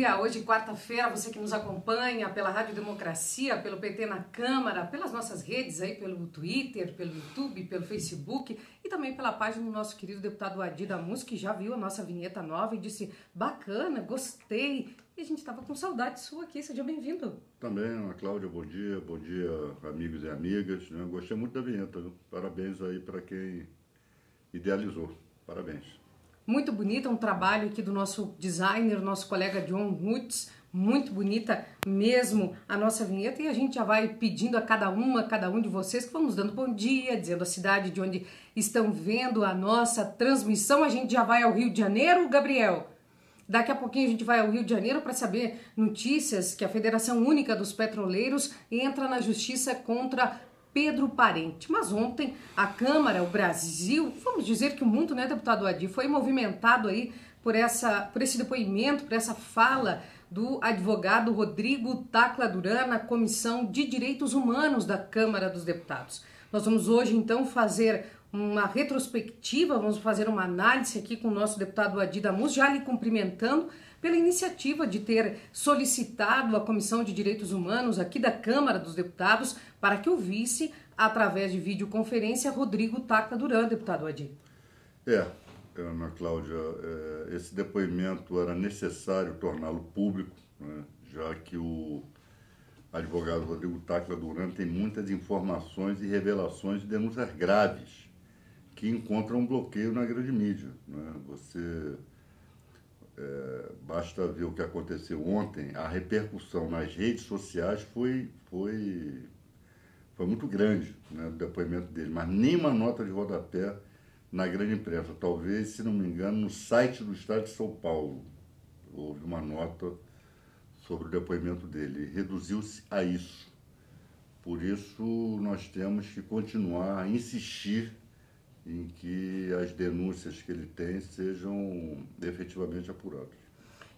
dia. Hoje, quarta-feira, você que nos acompanha pela Rádio Democracia, pelo PT na Câmara, pelas nossas redes aí, pelo Twitter, pelo YouTube, pelo Facebook e também pela página do nosso querido deputado Adi Damus, que já viu a nossa vinheta nova e disse, bacana, gostei. E a gente estava com saudade sua aqui, seja bem-vindo. Também, Ana Cláudia, bom dia, amigos e amigas. Gostei muito da vinheta, viu? Parabéns aí para quem idealizou, parabéns. Muito bonita, um trabalho aqui do nosso designer, nosso colega John Roots, muito bonita mesmo a nossa vinheta, e a gente já vai pedindo a cada um de vocês que vão nos dando bom dia, dizendo a cidade de onde estão vendo a nossa transmissão. A gente já vai ao Rio de Janeiro, Gabriel. Daqui a pouquinho a gente vai ao Rio de Janeiro para saber notícias que a Federação Única dos Petroleiros entra na justiça contra Pedro Parente. Mas ontem a Câmara, o Brasil, vamos dizer que o mundo, né, deputado Adi, foi movimentado aí por esse depoimento, por essa fala do advogado Rodrigo Tacla Duran na Comissão de Direitos Humanos da Câmara dos Deputados. Nós vamos hoje então fazer uma retrospectiva, vamos fazer uma análise aqui com o nosso deputado Adi Damus, já lhe cumprimentando pela iniciativa de ter solicitado a Comissão de Direitos Humanos aqui da Câmara dos Deputados para que ouvisse, através de videoconferência, Rodrigo Tacla Duran, deputado Adi. Ana Cláudia, esse depoimento era necessário torná-lo público, né, já que o advogado Rodrigo Tacla Duran tem muitas informações e revelações de denúncias graves que encontram um bloqueio na grande mídia, né? Basta ver o que aconteceu ontem, a repercussão nas redes sociais foi muito grande, né, do depoimento dele, mas nenhuma nota de rodapé na grande imprensa. Talvez, se não me engano, no site do Estado de São Paulo houve uma nota sobre o depoimento dele. Reduziu-se a isso. Por isso, nós temos que continuar a insistir em que as denúncias que ele tem sejam efetivamente apuradas.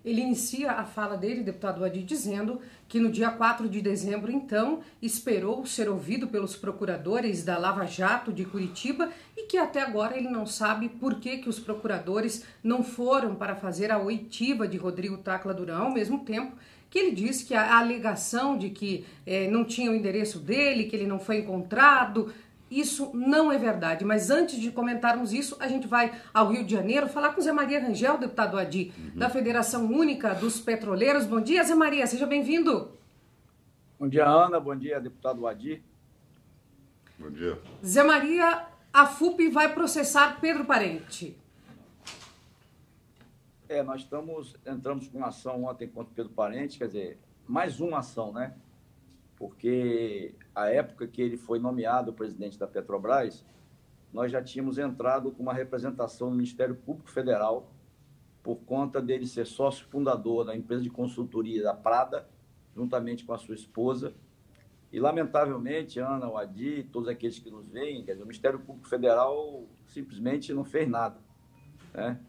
Ele inicia a fala dele, deputado Adi, dizendo que no dia 4 de dezembro, então, esperou ser ouvido pelos procuradores da Lava Jato de Curitiba e que até agora ele não sabe por que os procuradores não foram para fazer a oitiva de Rodrigo Tacla Duran, ao mesmo tempo que ele disse que a alegação de que não tinha o endereço dele, que ele não foi encontrado, isso não é verdade. Mas antes de comentarmos isso, a gente vai ao Rio de Janeiro falar com Zé Maria Rangel, deputado Adi, da Federação Única dos Petroleiros. Bom dia, Zé Maria, seja bem-vindo. Bom dia, Ana. Bom dia, deputado Adi. Bom dia. Zé Maria, a FUP vai processar Pedro Parente. Nós entramos com uma ação ontem contra Pedro Parente, quer dizer, mais uma ação, né? Porque a época que ele foi nomeado presidente da Petrobras, nós já tínhamos entrado com uma representação no Ministério Público Federal por conta dele ser sócio fundador da empresa de consultoria da Prada, juntamente com a sua esposa. E, lamentavelmente, Ana, o Adi, todos aqueles que nos veem, quer dizer, o Ministério Público Federal simplesmente não fez nada, né?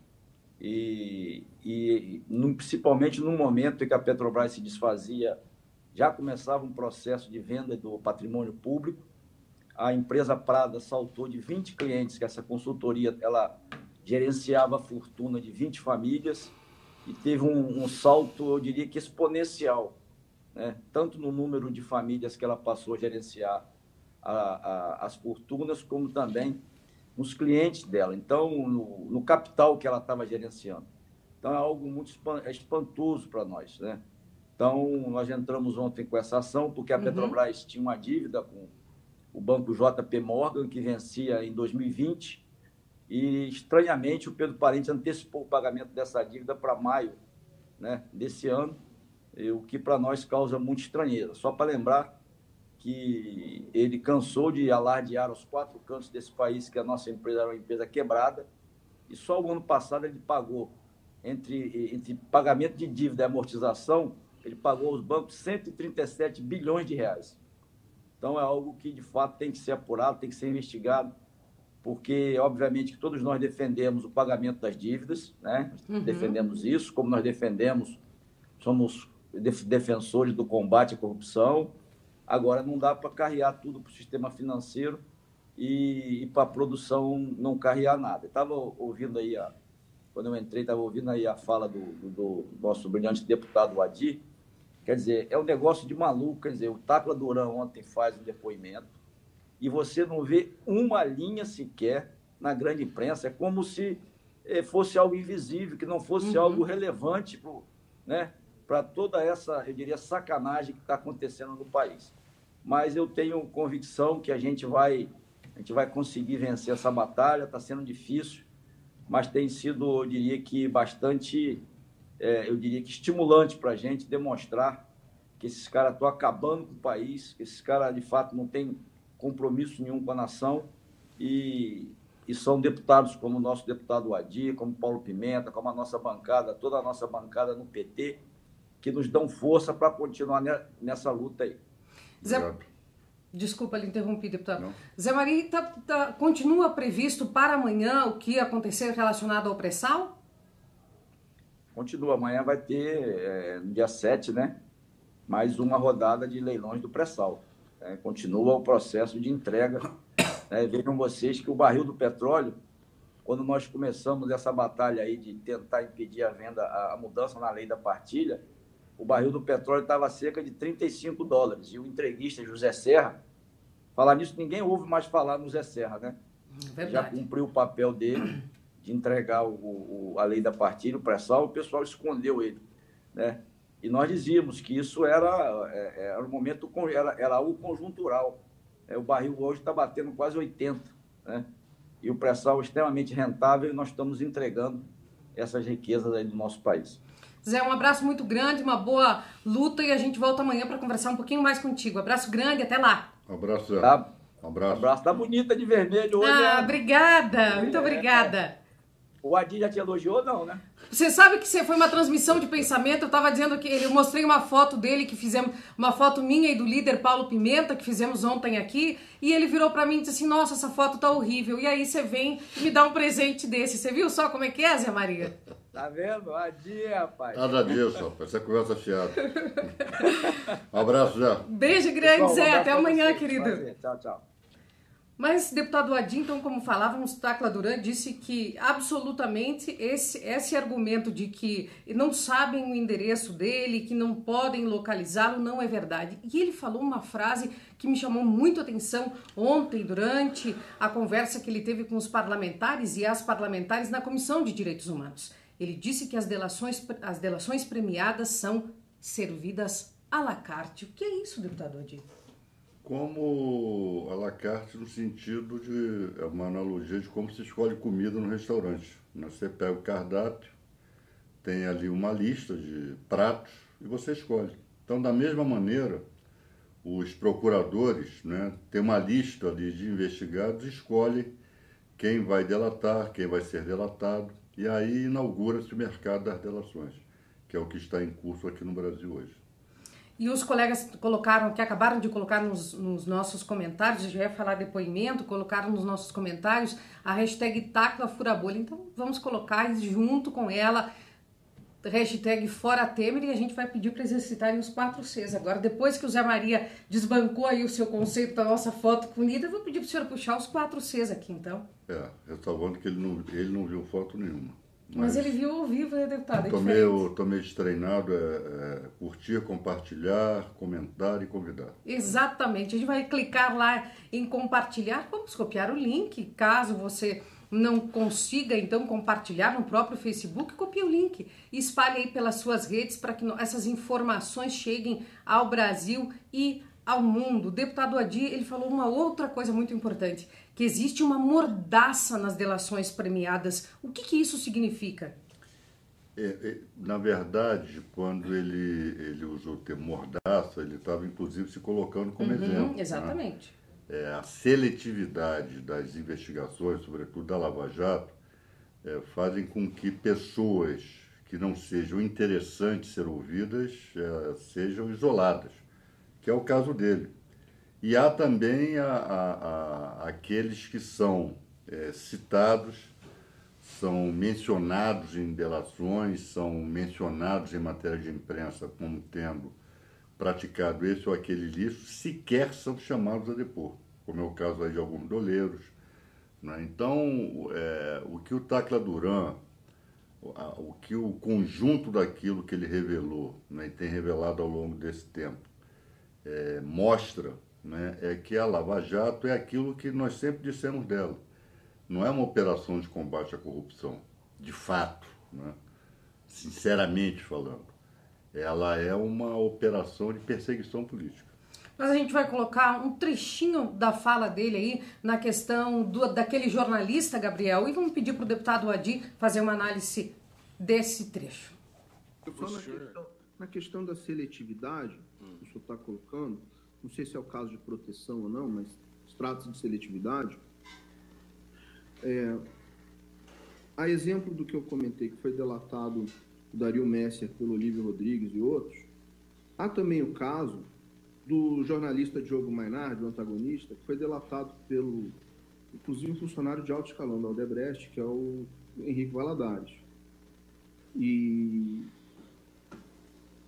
Principalmente no momento em que a Petrobras se desfazia, já começava um processo de venda do patrimônio público. A empresa Prada saltou de 20 clientes, que essa consultoria ela gerenciava a fortuna de 20 famílias, e teve um salto, eu diria que exponencial, né? Tanto no número de famílias que ela passou a gerenciar as fortunas, como também nos clientes dela, então no capital que ela estava gerenciando. Então é algo muito espantoso para nós, né? Então nós entramos ontem com essa ação porque a Petrobras tinha uma dívida com o banco JP Morgan que vencia em 2020 e, estranhamente, o Pedro Parente antecipou o pagamento dessa dívida para maio, né, desse ano, o que para nós causa muita estranheza. Só para lembrar que ele cansou de alardear aos quatro cantos desse país que a nossa empresa era uma empresa quebrada, e só o ano passado ele pagou, entre pagamento de dívida e amortização, ele pagou aos bancos 137 bilhões de reais. Então é algo que de fato tem que ser apurado, tem que ser investigado, porque obviamente que todos nós defendemos o pagamento das dívidas, né? Defendemos isso, como nós somos defensores do combate à corrupção. Agora, não dá para carrear tudo para o sistema financeiro e para a produção não carrear nada. Estava ouvindo aí quando eu entrei, estava ouvindo aí a fala do nosso brilhante deputado Adi. Quer dizer, é um negócio de maluco. Quer dizer, o Tacla Duran ontem faz um depoimento e você não vê uma linha sequer na grande imprensa. É como se fosse algo invisível, que não fosse algo relevante, né, para toda essa, eu diria, sacanagem que está acontecendo no país. Mas eu tenho convicção que a gente vai conseguir vencer essa batalha. Está sendo difícil, mas tem sido, eu diria que, bastante, estimulante para a gente demonstrar que esses caras estão acabando com o país, que esses caras, de fato, não têm compromisso nenhum com a nação e são deputados como o nosso deputado Adi, como Paulo Pimenta, como a nossa bancada, toda a nossa bancada no PT, que nos dão força para continuar nessa luta aí. Zé, desculpa lhe interromper, deputado. Não. Zé Maria, continua previsto para amanhã o que acontecer relacionado ao pré-sal? Continua. Amanhã vai ter, no dia 7, né, mais uma rodada de leilões do pré-sal. Continua o processo de entrega. Vejam vocês que o barril do petróleo, quando nós começamos essa batalha aí de tentar impedir a venda, a mudança na lei da partilha, o barril do petróleo estava cerca de $35. E o entreguista José Serra, falar nisso, ninguém ouve mais falar no José Serra, né? Verdade. Já cumpriu o papel dele de entregar a lei da partilha, o pré-sal, o pessoal escondeu ele, né? E nós dizíamos que isso era um momento, era algo conjuntural. O barril hoje está batendo quase 80, né? E o pré-sal é extremamente rentável e nós estamos entregando essas riquezas aí do nosso país. Zé, um abraço muito grande, uma boa luta e a gente volta amanhã para conversar um pouquinho mais contigo. Abraço grande, até lá. Um abraço, Zé. Tá? Um abraço. Abraço. Tá bonita de vermelho hoje. Obrigada, muito obrigada. O Adi já te elogiou, não, né? Você sabe que foi uma transmissão de pensamento. Eu estava dizendo que eu mostrei uma foto dele que fizemos, uma foto minha e do líder Paulo Pimenta, que fizemos ontem aqui, e ele virou para mim e disse assim: nossa, essa foto tá horrível. E aí você vem e me dá um presente desse. Você viu só como é que é, Zé Maria? Tá vendo? Adi, rapaz. Nada disso, rapaz. Essa conversa fiada. Um abraço, Zé. Beijo grande, pessoal, Zé. Até amanhã, querido. Prazer. Tchau, tchau. Mas, deputado Adi, então, como falávamos, Tacla Duran disse que absolutamente esse argumento de que não sabem o endereço dele, que não podem localizá-lo, não é verdade. E ele falou uma frase que me chamou muito a atenção ontem, durante a conversa que ele teve com os parlamentares e as parlamentares na Comissão de Direitos Humanos. Ele disse que as delações premiadas são servidas à la carte. O que é isso, deputado Adi? Como à la carte no sentido de, é uma analogia de como se escolhe comida no restaurante. Você pega o cardápio, tem ali uma lista de pratos e você escolhe. Então, da mesma maneira, os procuradores, né, têm uma lista ali de investigados e escolhem quem vai delatar, quem vai ser delatado, e aí inaugura-se o mercado das delações, que é o que está em curso aqui no Brasil hoje. E os colegas colocaram, que acabaram de colocar nos nossos comentários, já ia falar depoimento, colocaram nos nossos comentários a hashtag Tacla Furabolha. Então vamos colocar junto com ela, hashtag Fora Temer, e a gente vai pedir para exercitarem os 4 Cs. Agora, depois que o Zé Maria desbancou aí o seu conceito da nossa foto com líder, eu vou pedir para o senhor puxar os 4 Cs aqui, então. Ressalvando que ele não viu foto nenhuma. Mas ele viu ao vivo, né, deputado? Estou meio destreinado, curtir, compartilhar, comentar e convidar. Exatamente, a gente vai clicar lá em compartilhar, vamos copiar o link, caso você não consiga então compartilhar no próprio Facebook, copie o link e espalhe aí pelas suas redes para que essas informações cheguem ao Brasil e ao mundo. O deputado Adi, ele falou uma outra coisa muito importante, que existe uma mordaça nas delações premiadas. O que isso significa? Na verdade, quando ele usou o termo mordaça, ele estava inclusive se colocando como exemplo. Exatamente. Né? A seletividade das investigações, sobretudo da Lava Jato, fazem com que pessoas que não sejam interessantes ser ouvidas sejam isoladas, que é o caso dele. E há também aqueles que são citados, são mencionados em delações, são mencionados em matéria de imprensa como tendo praticado esse ou aquele ilícito, sequer são chamados a depor, como é o caso aí de alguns doleiros. Né? Então, o que o Tacla Duran o conjunto daquilo que ele revelou, né, e tem revelado ao longo desse tempo, mostra, né, é que a Lava Jato é aquilo que nós sempre dissemos dela. Não é uma operação de combate à corrupção, de fato, né, sinceramente falando. Ela é uma operação de perseguição política. Mas a gente vai colocar um trechinho da fala dele aí na questão daquele jornalista, Gabriel, e vamos pedir para o deputado Adi fazer uma análise desse trecho. Só na questão da seletividade, que o senhor está colocando, não sei se é o caso de proteção ou não, mas trata-se de seletividade. A exemplo do que eu comentei, que foi delatado o Dario Messer pelo Olívio Rodrigues e outros, há também o caso do jornalista Diogo Mainardi, o antagonista, que foi delatado pelo, inclusive, um funcionário de alto escalão da Odebrecht, que é o Henrique Valadares. E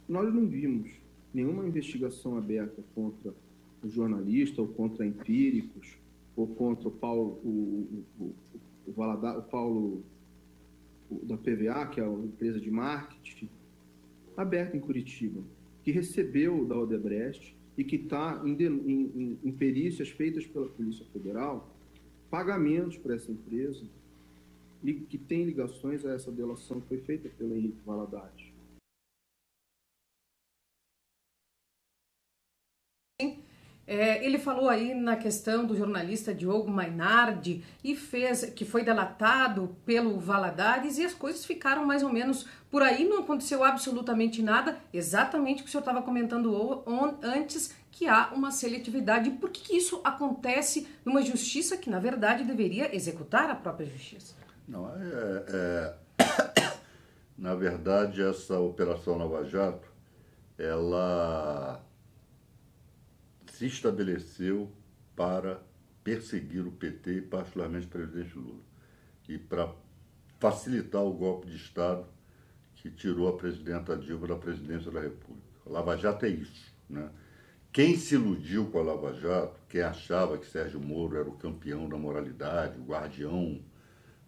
nós não vimos nenhuma investigação aberta contra o jornalista, ou contra empíricos, ou contra o Paulo, o Paulo da PVA, que é a empresa de marketing, aberta em Curitiba, que recebeu da Odebrecht e que está em perícias feitas pela Polícia Federal, pagamentos para essa empresa e que tem ligações a essa delação que foi feita pelo Henrique Valadares. Ele falou aí na questão do jornalista Diogo Mainardi e que foi delatado pelo Valadares, e as coisas ficaram mais ou menos por aí, não aconteceu absolutamente nada, exatamente o que o senhor estava comentando antes, que há uma seletividade. Por que isso acontece numa justiça que, na verdade, deveria executar a própria justiça? Não, na verdade, essa Operação Lava Jato, ela se estabeleceu para perseguir o PT e particularmente o presidente Lula, e para facilitar o golpe de Estado que tirou a presidenta Dilma da presidência da República. A Lava Jato é isso, né? Quem se iludiu com a Lava Jato, quem achava que Sérgio Moro era o campeão da moralidade, o guardião,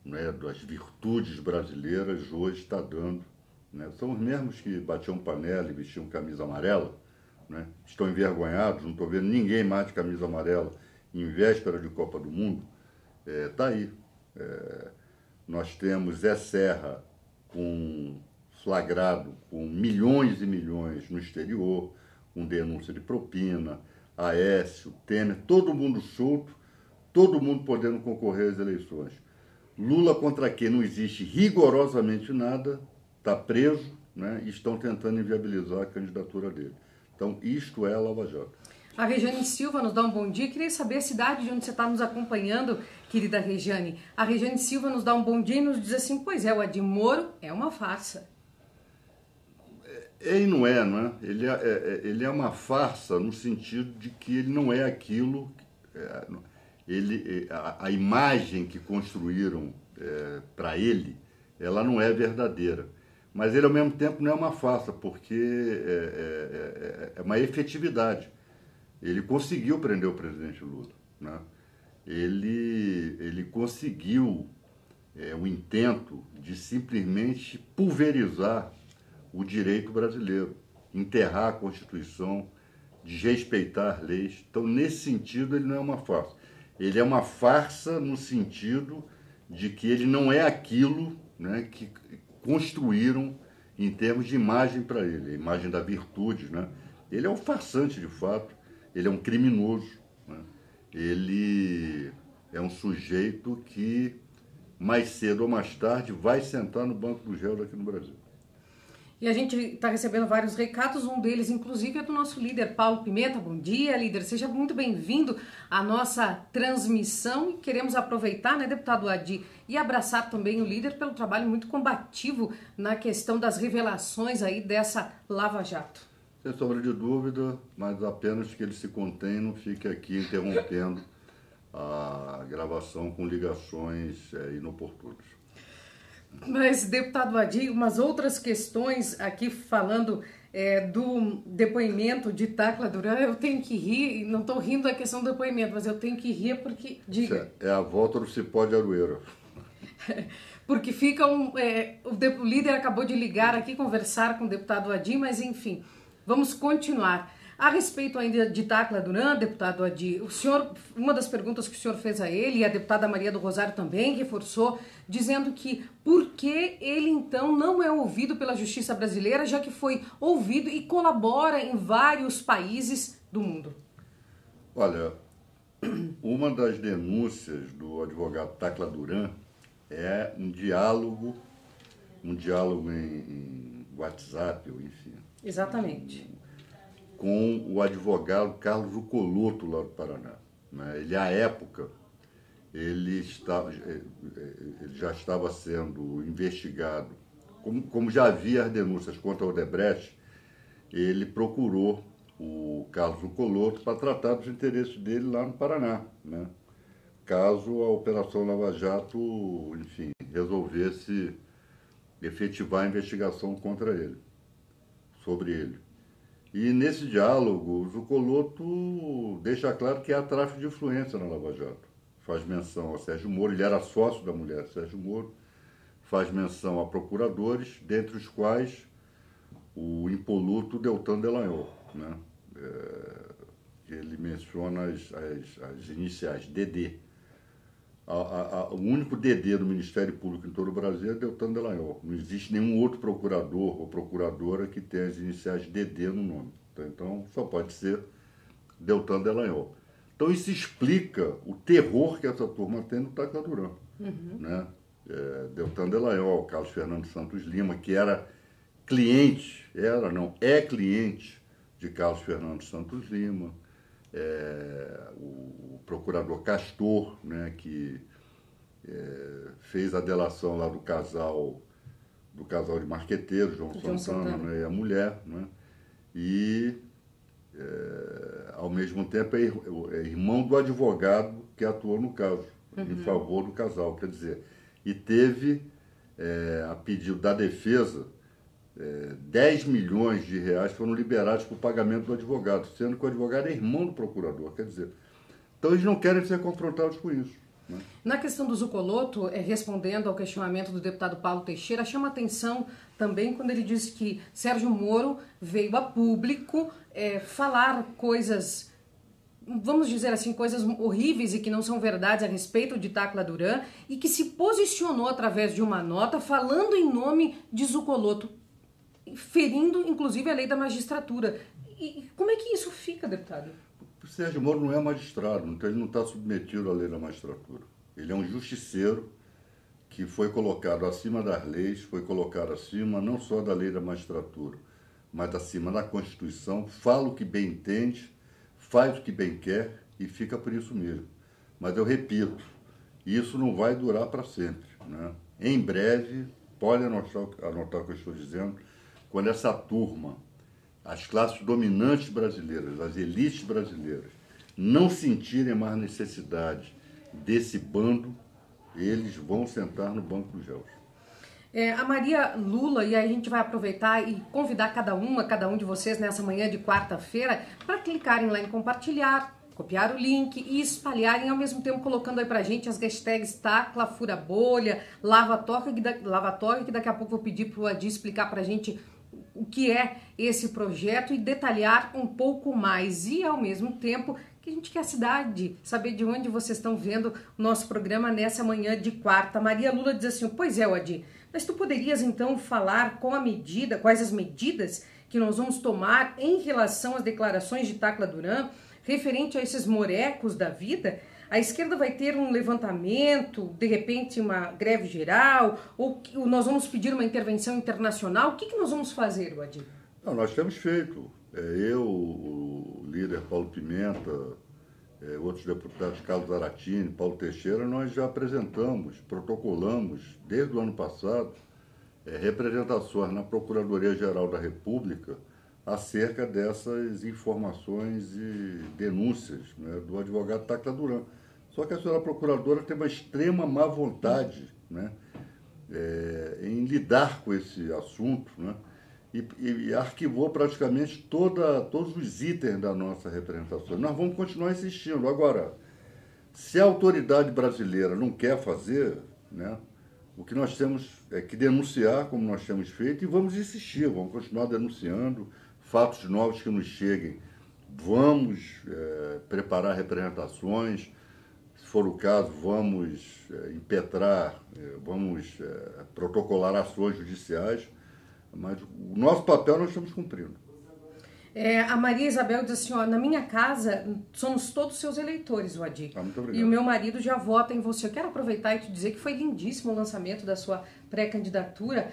né, das virtudes brasileiras, hoje está dando, né? São os mesmos que batiam panela e vestiam camisa amarela, né? Estão envergonhados, não estou vendo ninguém mais de camisa amarela em véspera de Copa do Mundo. Está aí. Nós temos Zé Serra flagrado com milhões e milhões no exterior, com denúncia de propina, Aécio, Temer, todo mundo solto, todo mundo podendo concorrer às eleições. Lula, contra quem não existe rigorosamente nada, está preso, né, e estão tentando inviabilizar a candidatura dele. Então, isto é a Lava Jato. A Rejane Silva nos dá um bom dia. Queria saber a cidade de onde você está nos acompanhando, querida Rejane. A Rejane Silva nos dá um bom dia e nos diz assim: pois é, o Adi Moro é uma farsa. E não é, não é? Ele é uma farsa no sentido de que ele não é aquilo. A imagem que construíram para ele, ela não é verdadeira. Mas ele, ao mesmo tempo, não é uma farsa, porque é uma efetividade. Ele conseguiu prender o presidente Lula, né? Ele conseguiu o intento de simplesmente pulverizar o direito brasileiro, enterrar a Constituição, desrespeitar leis. Então, nesse sentido, ele não é uma farsa. Ele é uma farsa no sentido de que ele não é aquilo, né, que construíram em termos de imagem para ele, a imagem da virtude, né? Ele é um farsante, de fato, ele é um criminoso, né? Ele é um sujeito que, mais cedo ou mais tarde, vai sentar no banco do réus aqui no Brasil. E a gente está recebendo vários recados, um deles, inclusive, é do nosso líder, Paulo Pimenta. Bom dia, líder. Seja muito bem-vindo à nossa transmissão. E queremos aproveitar, né, deputado Adi, e abraçar também o líder pelo trabalho muito combativo na questão das revelações aí dessa Lava Jato. Sem sombra de dúvida, mas apenas que ele se contém e não fique aqui interrompendo a gravação com ligações inoportunas. Mas, deputado Adi, umas outras questões aqui falando do depoimento de Tacla Duran, eu tenho que rir, não estou rindo da questão do depoimento, mas eu tenho que rir porque, diga... É a volta do cipó de Aroeira. Porque fica o líder acabou de ligar aqui, conversar com o deputado Adi, mas enfim, vamos continuar. A respeito ainda de Tacla Duran, deputado Adi, o senhor, uma das perguntas que o senhor fez a ele, e a deputada Maria do Rosário também reforçou, dizendo que por que ele então não é ouvido pela justiça brasileira, já que foi ouvido e colabora em vários países do mundo? Olha, uma das denúncias do advogado Tacla Duran é um diálogo em WhatsApp, ou enfim. Exatamente. Com o advogado Carlos Zuccolotto, lá do Paraná. Ele, à época, ele já estava sendo investigado. Como já havia as denúncias contra o Odebrecht, ele procurou o Carlos Zuccolotto para tratar dos interesses dele lá no Paraná, né? Caso a Operação Lava Jato, enfim, resolvesse efetivar a investigação contra ele, sobre ele. E nesse diálogo, o Zuccolotto deixa claro que há tráfico de influência na Lava Jato. Faz menção ao Sérgio Moro, ele era sócio da mulher Sérgio Moro, faz menção a procuradores, dentre os quais o impoluto Deltan Dallagnol, né? Ele menciona as iniciais, DD. O único DD do Ministério Público em todo o Brasil é Deltan Dallagnol. Não existe nenhum outro procurador ou procuradora que tenha as iniciais DD no nome. Então, só pode ser Deltan Dallagnol. Então, isso explica o terror que essa turma tem no Tacla Duran. Né? Deltan Dallagnol, Carlos Fernando Santos Lima, que é cliente de Carlos Fernando Santos Lima, o procurador Castor, né, que fez a delação lá do casal de marqueteiros, João Santana, né, e a mulher, né, e ao mesmo tempo é irmão do advogado que atuou no caso, em favor do casal, quer dizer, e teve, a pedido da defesa, 10 milhões de reais foram liberados para o pagamento do advogado, sendo que o advogado é irmão do procurador, quer dizer. Então eles não querem ser confrontados com isso. Né? Na questão do Zuccolotto, respondendo ao questionamento do deputado Paulo Teixeira, chama atenção também quando ele diz que Sérgio Moro veio a público falar coisas, vamos dizer assim, coisas horríveis e que não são verdades a respeito de Tacla Duran, e que se posicionou através de uma nota falando em nome de Zuccolotto, ferindo, inclusive, a lei da magistratura. E como é que isso fica, deputado? O Sérgio Moro não é magistrado, então ele não está submetido à lei da magistratura. Ele é um justiceiro que foi colocado acima das leis, foi colocado acima não só da lei da magistratura, mas acima da Constituição, fala o que bem entende, faz o que bem quer e fica por isso mesmo. Mas eu repito, isso não vai durar para sempre. Né? Em breve, pode anotar o que eu estou dizendo, quando essa turma, as classes dominantes brasileiras, as elites brasileiras, não sentirem mais necessidade desse bando, eles vão sentar no banco dos réus. A Maria Lula, e aí a gente vai aproveitar e convidar cada um de vocês nessa manhã de quarta-feira para clicarem lá em compartilhar, copiar o link e espalharem, ao mesmo tempo colocando aí pra gente as hashtags Tacla, Fura Bolha, Lavatório, que daqui a pouco eu vou pedir pro Adi explicar pra gente o que é esse projeto e detalhar um pouco mais. E, ao mesmo tempo, que a gente quer a cidade, saber de onde vocês estão vendo o nosso programa nessa manhã de quarta. Maria Lula diz assim, pois é, Adi, mas tu poderias, então, falar quais as medidas que nós vamos tomar em relação às declarações de Tacla Duran, referente a esses morecos da vida? A esquerda vai ter um levantamento, de repente uma greve geral, ou nós vamos pedir uma intervenção internacional? O que nós vamos fazer, Adi? Não, nós temos feito. Eu, o líder Paulo Pimenta, outros deputados, Carlos Aratini, Paulo Teixeira, nós já apresentamos, protocolamos, desde o ano passado, representações na Procuradoria-Geral da República acerca dessas informações e denúncias, né, do advogado Tacla Duran. Só que a senhora procuradora tem uma extrema má vontade, né, em lidar com esse assunto, né, e arquivou praticamente todos os itens da nossa representação. Nós vamos continuar insistindo. Agora, se a autoridade brasileira não quer fazer, né, O que nós temos é que denunciar, como nós temos feito, e vamos insistir, vamos continuar denunciando fatos novos que nos cheguem. Vamos preparar representações, se for o caso, vamos impetrar, vamos protocolar ações judiciais, mas o nosso papel nós estamos cumprindo. A Maria Isabel diz assim, ó, na minha casa somos todos seus eleitores, Wadi. Muito obrigado. E o meu marido já vota em você. Eu quero aproveitar e te dizer que foi lindíssimo o lançamento da sua pré-candidatura,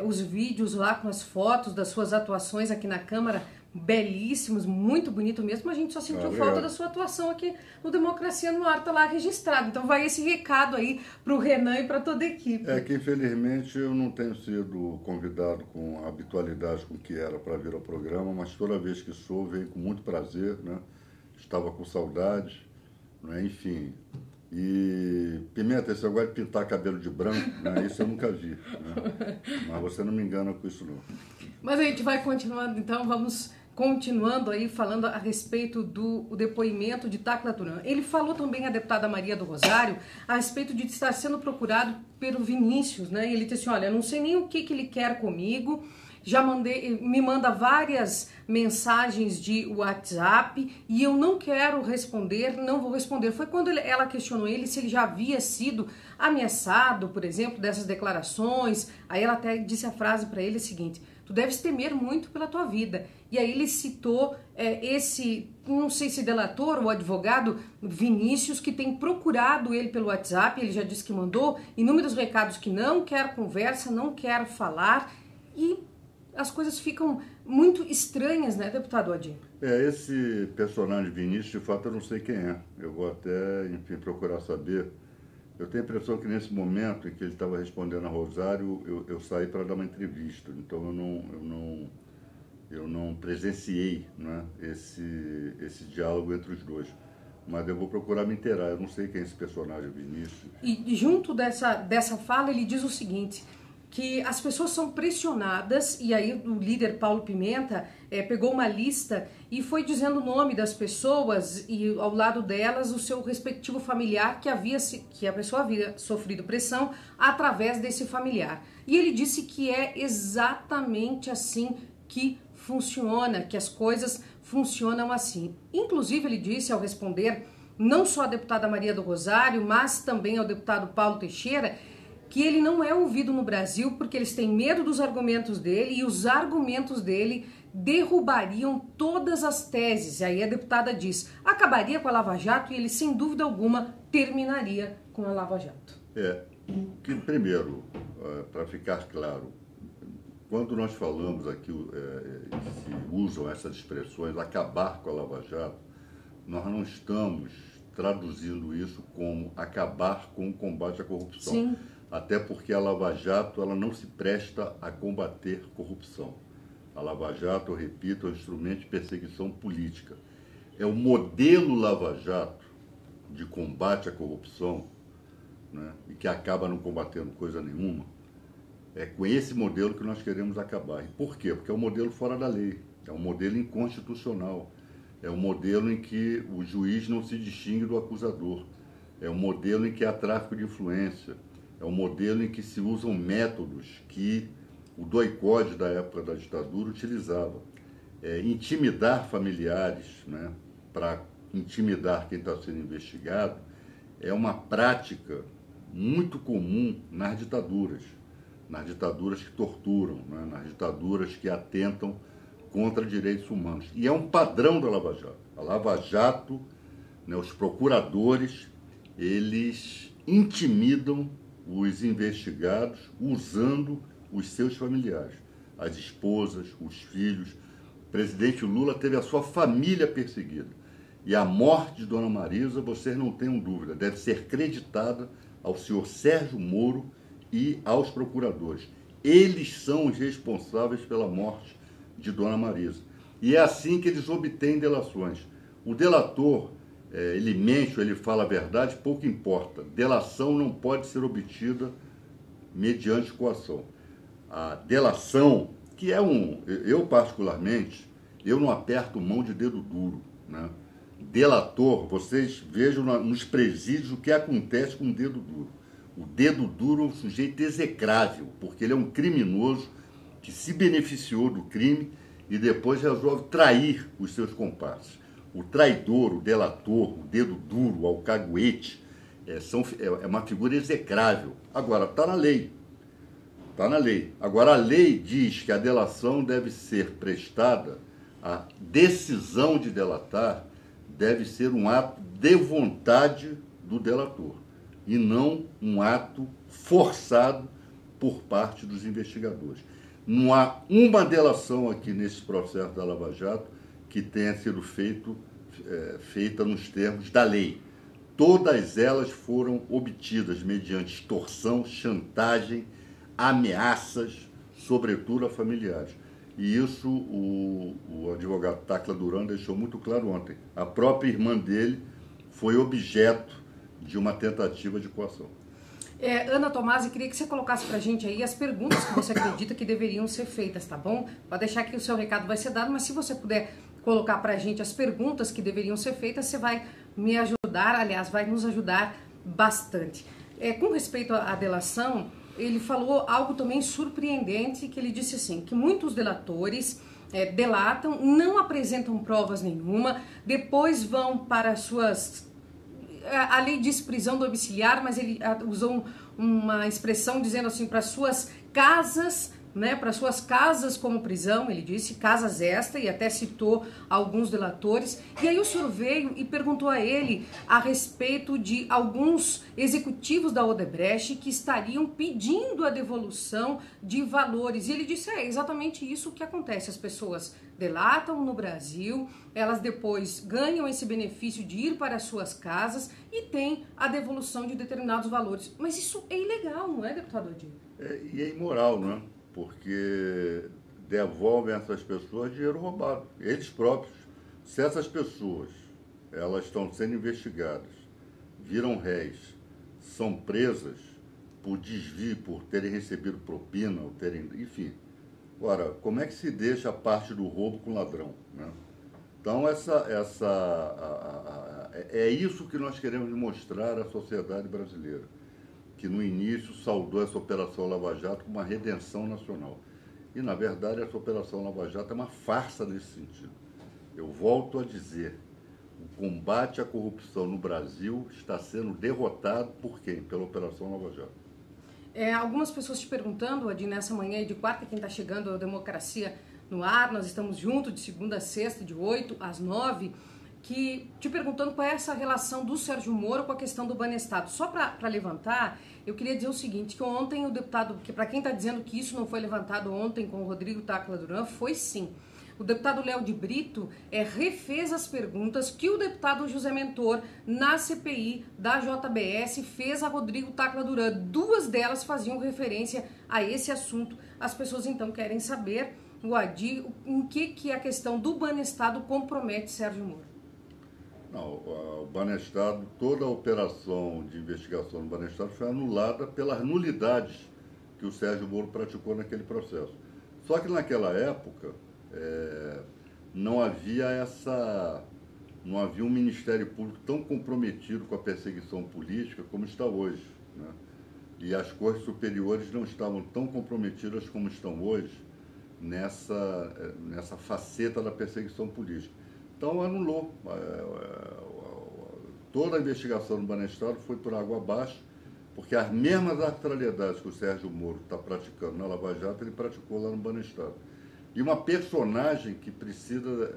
os vídeos lá com as fotos das suas atuações aqui na Câmara, belíssimos, muito bonito mesmo. A gente só sentiu falta da sua atuação aqui no Democracia no Ar, tá lá registrado. Então vai esse recado aí pro Renan e para toda a equipe. Que infelizmente eu não tenho sido convidado com a habitualidade com que era para vir ao programa, mas toda vez que sou, venho com muito prazer, né? Estava com saudade, né? Enfim. E, Pimenta, esse negócio de pintar cabelo de branco, né? Isso eu nunca vi, né? Mas você não me engana com isso não. Mas a gente vai continuando, então, vamos continuando aí falando a respeito do depoimento de Tacla Duran. Ele falou também, a deputada Maria do Rosário, a respeito de estar sendo procurado pelo Vinícius, né? E ele disse assim, olha, não sei nem o que ele quer comigo, já me manda várias mensagens de WhatsApp e eu não quero responder, não vou responder. Foi quando ela questionou ele se ele já havia sido ameaçado, por exemplo, dessas declarações. Aí ela até disse a frase para ele seguinte, tu deves temer muito pela tua vida. E aí ele citou esse, não sei se delator ou advogado, Vinícius, que tem procurado ele pelo WhatsApp. Ele já disse que mandou inúmeros recados que não quer conversa, não quer falar. E as coisas ficam muito estranhas, né, deputado Adi? Esse personagem Vinícius, de fato, eu não sei quem é. Eu vou até, enfim, procurar saber. Eu tenho a impressão que nesse momento em que ele estava respondendo a Rosário, eu saí para dar uma entrevista. Então eu não presenciei, né, esse diálogo entre os dois. Mas eu vou procurar me inteirar. Eu não sei quem é esse personagem Vinícius. E junto dessa fala, ele diz o seguinte, que as pessoas são pressionadas, e aí o líder Paulo Pimenta pegou uma lista e foi dizendo o nome das pessoas e ao lado delas o seu respectivo familiar que a pessoa havia sofrido pressão através desse familiar. E ele disse que é exatamente assim que funciona, que as coisas funcionam assim. Inclusive ele disse ao responder não só a deputada Maria do Rosário, mas também ao deputado Paulo Teixeira, que ele não é ouvido no Brasil porque eles têm medo dos argumentos dele e os argumentos dele derrubariam todas as teses. E aí a deputada diz, acabaria com a Lava Jato e ele, sem dúvida alguma, terminaria com a Lava Jato. Que primeiro, para ficar claro, quando nós falamos aqui, se usam essas expressões, acabar com a Lava Jato, nós não estamos traduzindo isso como acabar com o combate à corrupção. Sim. Até porque a Lava Jato ela não se presta a combater corrupção. A Lava Jato, eu repito, é um instrumento de perseguição política. É o modelo Lava Jato de combate à corrupção, né, e que acaba não combatendo coisa nenhuma. É com esse modelo que nós queremos acabar. E por quê? Porque é um modelo fora da lei, é um modelo inconstitucional, é um modelo em que o juiz não se distingue do acusador, é um modelo em que há tráfico de influência, é um modelo em que se usam métodos que o doicode da época da ditadura utilizava. Intimidar familiares, né, para intimidar quem está sendo investigado, é uma prática muito comum nas ditaduras que torturam, né, nas ditaduras que atentam contra direitos humanos. E é um padrão da Lava Jato. A Lava Jato, né, os procuradores, eles intimidam os investigados usando os seus familiares, as esposas, os filhos. O presidente Lula teve a sua família perseguida. E a morte de Dona Marisa, vocês não tenham dúvida, deve ser creditada ao senhor Sérgio Moro e aos procuradores. Eles são os responsáveis pela morte de Dona Marisa. E é assim que eles obtêm delações. O delator, ele mente ou ele fala a verdade, pouco importa. Delação não pode ser obtida mediante coação. A delação, que é eu particularmente, eu não aperto mão de dedo duro, né? Delator, vocês vejam nos presídios o que acontece com o dedo duro. O dedo duro é um sujeito execrável, porque ele é um criminoso que se beneficiou do crime e depois resolve trair os seus comparsas. O traidor, o delator, o dedo duro, o alcaguete, é uma figura execrável. Agora, está na lei. Está na lei. Agora, a lei diz que a delação deve ser prestada, a decisão de delatar deve ser um ato de vontade do delator e não um ato forçado por parte dos investigadores. Não há uma delação aqui nesse processo da Lava Jato que tenha sido feita nos termos da lei. Todas elas foram obtidas mediante extorsão, chantagem, ameaças, sobretudo a familiares. E isso o advogado Tacla Duran deixou muito claro ontem. A própria irmã dele foi objeto de uma tentativa de coação. Ana Tomasi, queria que você colocasse pra gente aí as perguntas que você acredita que deveriam ser feitas, tá bom? Pode deixar que o seu recado vai ser dado, mas se você puder colocar pra gente as perguntas que deveriam ser feitas, você vai me ajudar, aliás, vai nos ajudar bastante. Com respeito à delação, ele falou algo também surpreendente, que ele disse assim, que muitos delatores delatam, não apresentam provas nenhuma, depois vão para suas... A lei diz prisão domiciliar, mas ele usou uma expressão dizendo assim, para suas casas, né, para suas casas como prisão, ele disse, casas esta, e até citou alguns delatores. E aí o senhor veio e perguntou a ele a respeito de alguns executivos da Odebrecht que estariam pedindo a devolução de valores. E ele disse, exatamente isso que acontece, as pessoas delatam no Brasil, elas depois ganham esse benefício de ir para as suas casas e tem a devolução de determinados valores. Mas isso é ilegal, não é, deputado Adir? E é imoral, não é? Porque devolvem a essas pessoas dinheiro roubado, eles próprios. Se essas pessoas elas estão sendo investigadas, viram réis, são presas por desvio, por terem recebido propina, ou terem, enfim. Ora, como é que se deixa a parte do roubo com o ladrão, né? Então, é isso que nós queremos mostrar à sociedade brasileira, que no início saudou essa Operação Lava Jato como uma redenção nacional. E, na verdade, essa Operação Lava Jato é uma farsa nesse sentido. Eu volto a dizer, o combate à corrupção no Brasil está sendo derrotado por quem? Pela Operação Lava Jato. Algumas pessoas te perguntando, Adir, nessa manhã de quarta, quem está chegando a Democracia no Ar, nós estamos juntos de segunda a sexta, de 8 às 9, que te perguntando qual é essa relação do Sérgio Moro com a questão do Banestado. Só para levantar, eu queria dizer o seguinte, que ontem o deputado, que para quem está dizendo que isso não foi levantado ontem com o Rodrigo Tacla Duran, foi sim. O deputado Léo de Brito refez as perguntas que o deputado José Mentor, na CPI da JBS, fez a Rodrigo Tacla Duran. Duas delas faziam referência a esse assunto. As pessoas então querem saber, o Adir, em que a questão do Banestado compromete Sérgio Moro. Não, o Banestado, toda a operação de investigação do Banestado foi anulada pelas nulidades que o Sérgio Moro praticou naquele processo. Só que naquela época não havia um Ministério Público tão comprometido com a perseguição política como está hoje, né? E as cortes superiores não estavam tão comprometidas como estão hoje nessa faceta da perseguição política. Então anulou. Toda a investigação do Banestado foi por água abaixo, porque as mesmas arbitrariedades que o Sérgio Moro está praticando na Lava Jato, ele praticou lá no Banestado. E uma personagem que precisa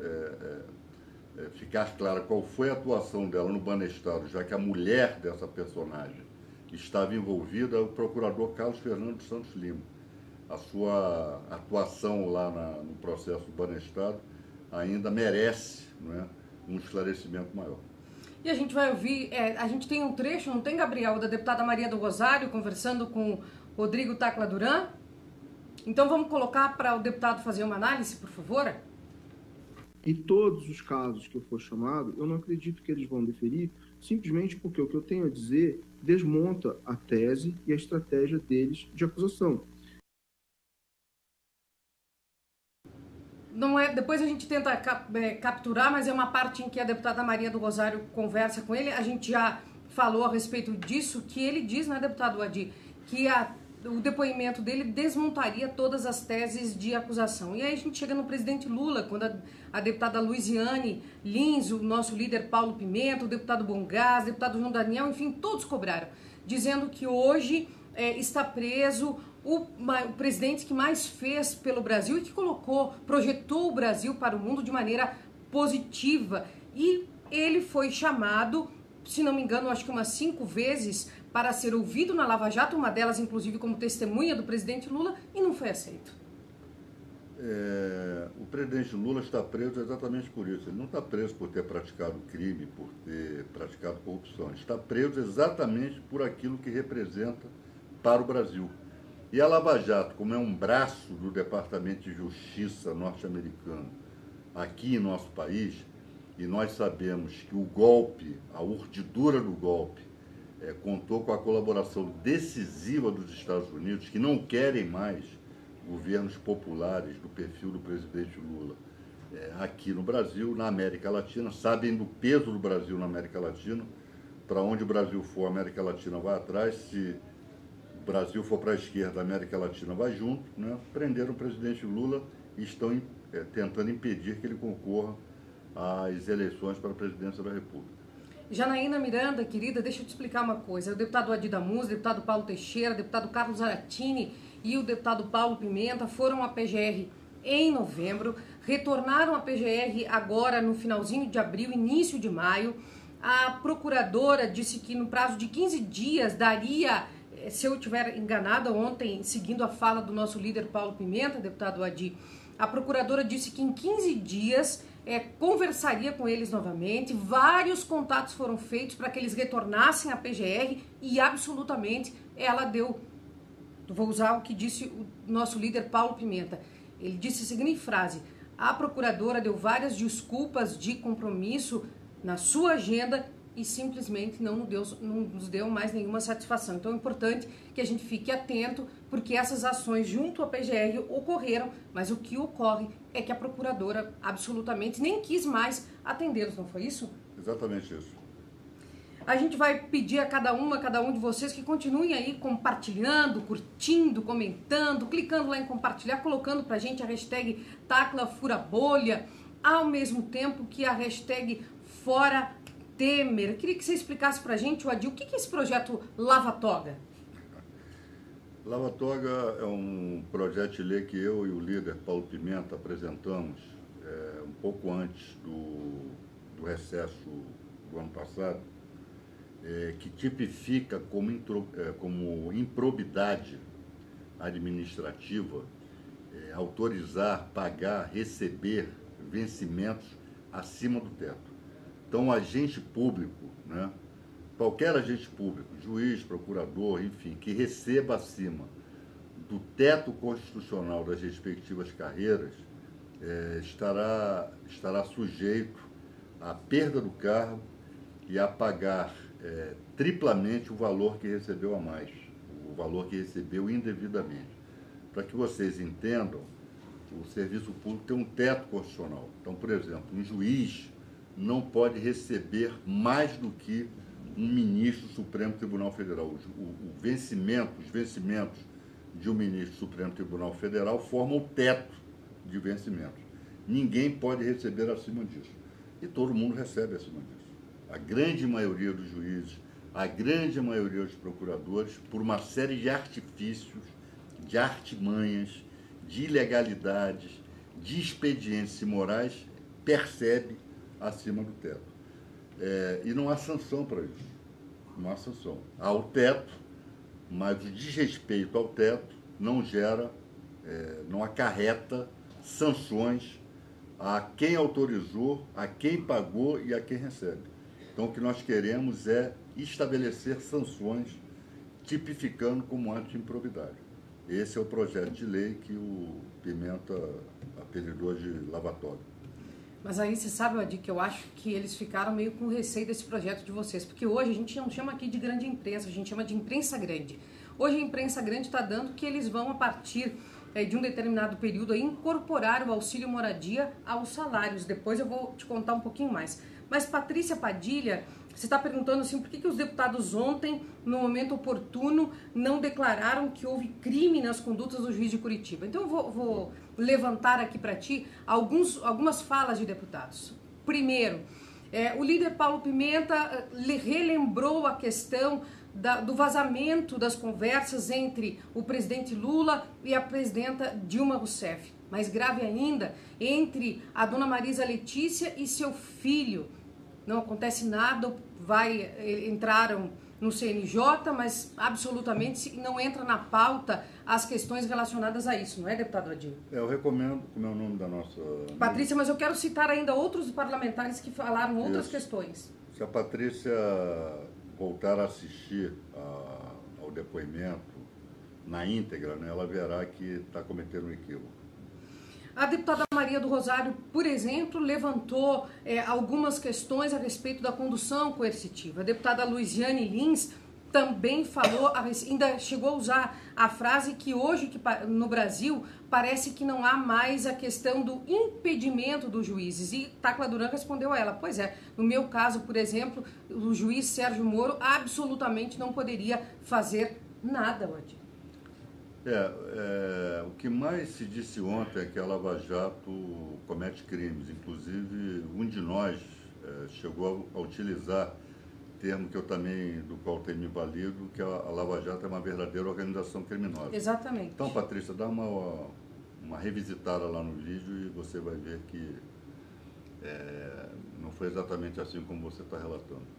ficar clara qual foi a atuação dela no Banestado, já que a mulher dessa personagem estava envolvida, é o procurador Carlos Fernando de Santos Lima. A sua atuação lá no processo do Banestado ainda merece, não é, um esclarecimento maior. E a gente vai ouvir, a gente tem um trecho, não tem, Gabriel, da deputada Maria do Rosário conversando com Rodrigo Tacla Duran? Então vamos colocar para o deputado fazer uma análise, por favor? Em todos os casos que eu for chamado, eu não acredito que eles vão deferir, simplesmente porque o que eu tenho a dizer desmonta a tese e a estratégia deles de acusação. Não é, depois a gente tenta capturar, mas é uma parte em que a deputada Maria do Rosário conversa com ele. A gente já falou a respeito disso, que ele diz, né, deputado Adi, que o depoimento dele desmontaria todas as teses de acusação. E aí a gente chega no presidente Lula, quando a deputada Luiziane Lins, o nosso líder Paulo Pimenta, o deputado Bongás, o deputado João Daniel, enfim, todos cobraram, dizendo que hoje está preso o presidente que mais fez pelo Brasil e que projetou o Brasil para o mundo de maneira positiva. E ele foi chamado, se não me engano, acho que umas 5 vezes para ser ouvido na Lava Jato, uma delas inclusive como testemunha do presidente Lula, e não foi aceito. O presidente Lula está preso exatamente por isso. Ele não está preso por ter praticado crime, por ter praticado corrupção. Ele está preso exatamente por aquilo que representa para o Brasil. E a Lava Jato, como é um braço do Departamento de Justiça norte-americano aqui em nosso país, e nós sabemos que o golpe, a urdidura do golpe, contou com a colaboração decisiva dos Estados Unidos, que não querem mais governos populares do perfil do presidente Lula aqui no Brasil, na América Latina, sabem do peso do Brasil na América Latina. Para onde o Brasil for, a América Latina vai atrás. Se o Brasil for para a esquerda, a América Latina vai junto, né? Prenderam o presidente Lula e estão tentando impedir que ele concorra às eleições para a presidência da República. Janaína Miranda, querida, deixa eu te explicar uma coisa. O deputado Adi Damus, o deputado Paulo Teixeira, o deputado Carlos Aratini e o deputado Paulo Pimenta foram à PGR em novembro, retornaram à PGR agora no finalzinho de abril, início de maio. A procuradora disse que no prazo de 15 dias daria, se eu estiver enganada, ontem, seguindo a fala do nosso líder Paulo Pimenta, deputado Adi, a procuradora disse que em 15 dias conversaria com eles novamente. Vários contatos foram feitos para que eles retornassem à PGR e absolutamente ela deu, vou usar o que disse o nosso líder Paulo Pimenta, ele disse a seguinte frase: a procuradora deu várias desculpas de compromisso na sua agenda e simplesmente não nos deu mais nenhuma satisfação. Então é importante que a gente fique atento, porque essas ações junto à PGR ocorreram, mas o que ocorre é que a procuradora absolutamente nem quis mais atendê-los, não foi isso? Exatamente isso. A gente vai pedir a cada um de vocês que continuem aí compartilhando, curtindo, comentando, clicando lá em compartilhar, colocando pra gente a hashtag TaclaFuraBolha, ao mesmo tempo que a hashtag Fora Temer. Eu queria que você explicasse pra gente, Adi, o que é esse projeto Lava Toga? Lava Toga é um projeto de lei que eu e o líder Paulo Pimenta apresentamos um pouco antes do recesso do ano passado, que tipifica como improbidade administrativa autorizar, pagar, receber vencimentos acima do teto. Então, o agente público, né, qualquer agente público, juiz, procurador, enfim, que receba acima do teto constitucional das respectivas carreiras, estará sujeito à perda do cargo e a pagar triplamente o valor que recebeu a mais, o valor que recebeu indevidamente. Para que vocês entendam, o serviço público tem um teto constitucional. Então, por exemplo, um juiz não pode receber mais do que um ministro do Supremo Tribunal Federal. Os vencimentos de um ministro do Supremo Tribunal Federal formam o teto de vencimentos. Ninguém pode receber acima disso. E todo mundo recebe acima disso. A grande maioria dos juízes, a grande maioria dos procuradores, por uma série de artifícios, de artimanhas, de ilegalidades, de expedientes imorais, percebe acima do teto. E não há sanção para isso. Não há sanção. Há o teto, mas o desrespeito ao teto não gera, não acarreta sanções a quem autorizou, a quem pagou e a quem recebe. Então, o que nós queremos é estabelecer sanções tipificando como ato de improbidade. Esse é o projeto de lei que o Pimenta apelidou de Lava Toga. Mas aí você sabe, Adi, que eu acho que eles ficaram meio com receio desse projeto de vocês, porque hoje a gente não chama aqui de grande imprensa, a gente chama de imprensa grande. Hoje a imprensa grande está dando que eles vão, a partir de um determinado período, aí, incorporar o auxílio moradia aos salários. Depois eu vou te contar um pouquinho mais. Mas Patrícia Padilha Você está perguntando assim, por que os deputados ontem, no momento oportuno, não declararam que houve crime nas condutas do juiz de Curitiba? Então eu vou levantar aqui para ti algumas falas de deputados. Primeiro, o líder Paulo Pimenta relembrou a questão do vazamento das conversas entre o presidente Lula e a presidenta Dilma Rousseff. Mais grave ainda, entre a dona Marisa Letícia e seu filho. Não acontece nada, entraram no CNJ, mas absolutamente não entra na pauta as questões relacionadas a isso, não é, deputado Adil? Eu recomendo, como é o nome da nossa... Patrícia, mas eu quero citar ainda outros parlamentares que falaram outras questões. Se a Patrícia voltar a assistir ao depoimento na íntegra, né, ela verá que está cometendo um equívoco. A deputada Maria do Rosário, por exemplo, levantou algumas questões a respeito da condução coercitiva. A deputada Luiziane Lins também falou, ainda chegou a usar a frase que hoje no Brasil parece que não há mais a questão do impedimento dos juízes. E Tacla Duran respondeu a ela, pois é, no meu caso, por exemplo, o juiz Sérgio Moro absolutamente não poderia fazer nada, Wadir. O que mais se disse ontem é que a Lava Jato comete crimes. Inclusive, um de nós chegou a utilizar termo do qual tenho me valido, que a Lava Jato é uma verdadeira organização criminosa. Exatamente. Então, Patrícia, dá uma revisitada lá no vídeo e você vai ver que não foi exatamente assim como você está relatando.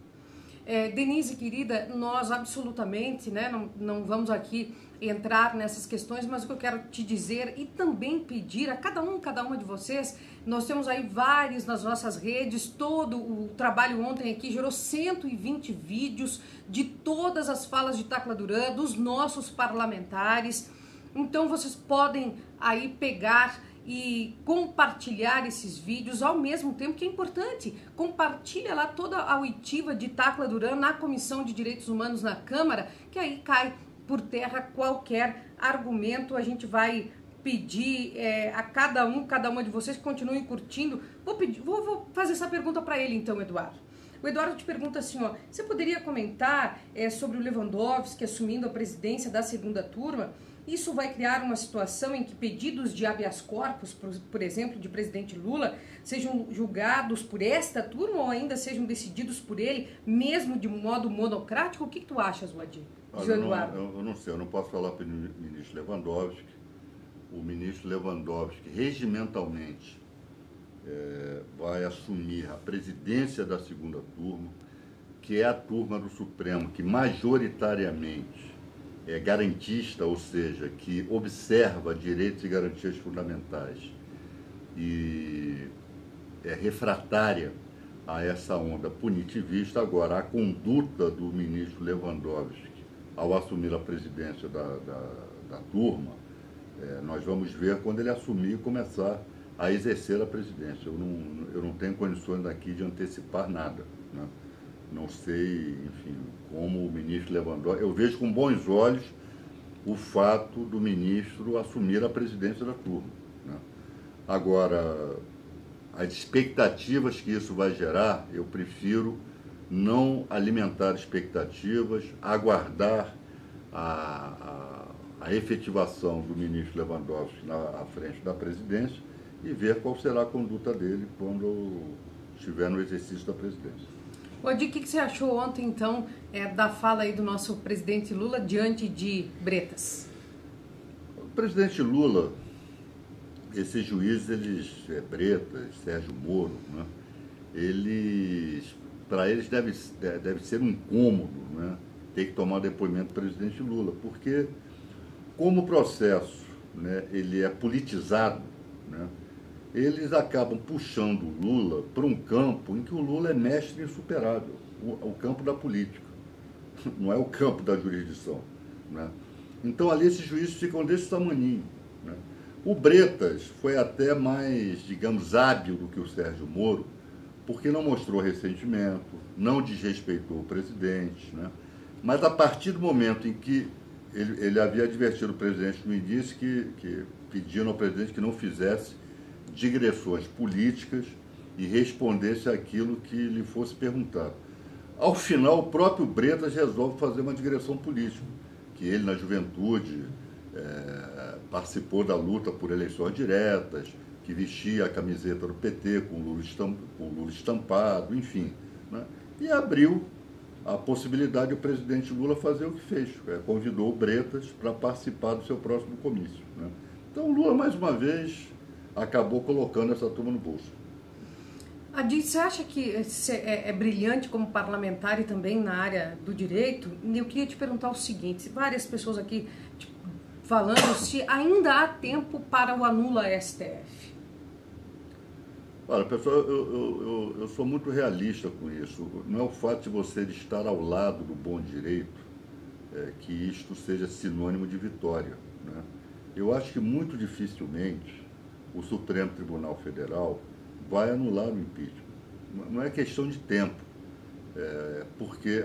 Denise, querida, nós absolutamente, né, não vamos aqui entrar nessas questões, mas o que eu quero te dizer e também pedir a cada uma de vocês, nós temos aí vários nas nossas redes, todo o trabalho ontem aqui gerou 120 vídeos de todas as falas de Tacla Duran, dos nossos parlamentares, então vocês podem aí pegar e compartilhar esses vídeos ao mesmo tempo, que é importante, compartilha lá toda a oitiva de Tacla Duran na Comissão de Direitos Humanos na Câmara, que aí cai por terra qualquer argumento. A gente vai pedir a cada uma de vocês que continuem curtindo. Vou fazer essa pergunta para ele então, Eduardo. O Eduardo te pergunta assim, você poderia comentar sobre o Lewandowski assumindo a presidência da segunda turma? Isso vai criar uma situação em que pedidos de habeas corpus, por exemplo, de presidente Lula, sejam julgados por esta turma ou ainda sejam decididos por ele, mesmo de modo monocrático? O que tu achas, Wadir? Eu não sei, eu não posso falar pelo ministro Lewandowski. O ministro Lewandowski, regimentalmente, vai assumir a presidência da segunda turma, que é a turma do Supremo, que majoritariamente é garantista, ou seja, que observa direitos e garantias fundamentais e é refratária a essa onda punitivista. Agora, a conduta do ministro Lewandowski ao assumir a presidência da turma, nós vamos ver quando ele assumir e começar a exercer a presidência. Eu não tenho condições aqui de antecipar nada, né? Não sei, enfim, como o ministro Lewandowski... Eu vejo com bons olhos o fato do ministro assumir a presidência da turma, né? Agora, as expectativas que isso vai gerar, eu prefiro não alimentar expectativas, aguardar a efetivação do ministro Lewandowski à frente da presidência e ver qual será a conduta dele quando estiver no exercício da presidência. Wadir, o que você achou ontem, então, da fala aí do nosso presidente Lula diante de Bretas? O presidente Lula, esses juízes, Bretas, Sérgio Moro, né, para eles deve ser um incômodo, né, ter que tomar depoimento do presidente Lula, porque como o processo, né, ele é politizado, né, eles acabam puxando o Lula para um campo em que o Lula é mestre insuperável, o campo da política, não é o campo da jurisdição, né? Então ali esses juízes ficam desse tamaninho, né? O Bretas foi até mais, digamos, hábil do que o Sérgio Moro, porque não mostrou ressentimento, não desrespeitou o presidente, né? Mas a partir do momento em que ele havia advertido o presidente no início que pedindo ao presidente que não fizesse digressões políticas e respondesse aquilo que lhe fosse perguntado. ao final, o próprio Bretas resolve fazer uma digressão política, que ele, na juventude, participou da luta por eleições diretas, que vestia a camiseta do PT com o Lula estampado, enfim, né? E abriu a possibilidade do presidente Lula fazer o que fez, convidou o Bretas para participar do seu próximo comício, né? Então, o Lula, mais uma vez, acabou colocando essa turma no bolso. Adi, você acha que é brilhante como parlamentar e também na área do direito? Eu queria te perguntar o seguinte, várias pessoas aqui falando se ainda há tempo para o anula STF. Olha, pessoal, eu sou muito realista com isso. Não é o fato de você estar ao lado do bom direito que isto seja sinônimo de vitória, né? Eu acho que muito dificilmente o Supremo Tribunal Federal vai anular o impeachment. Não é questão de tempo,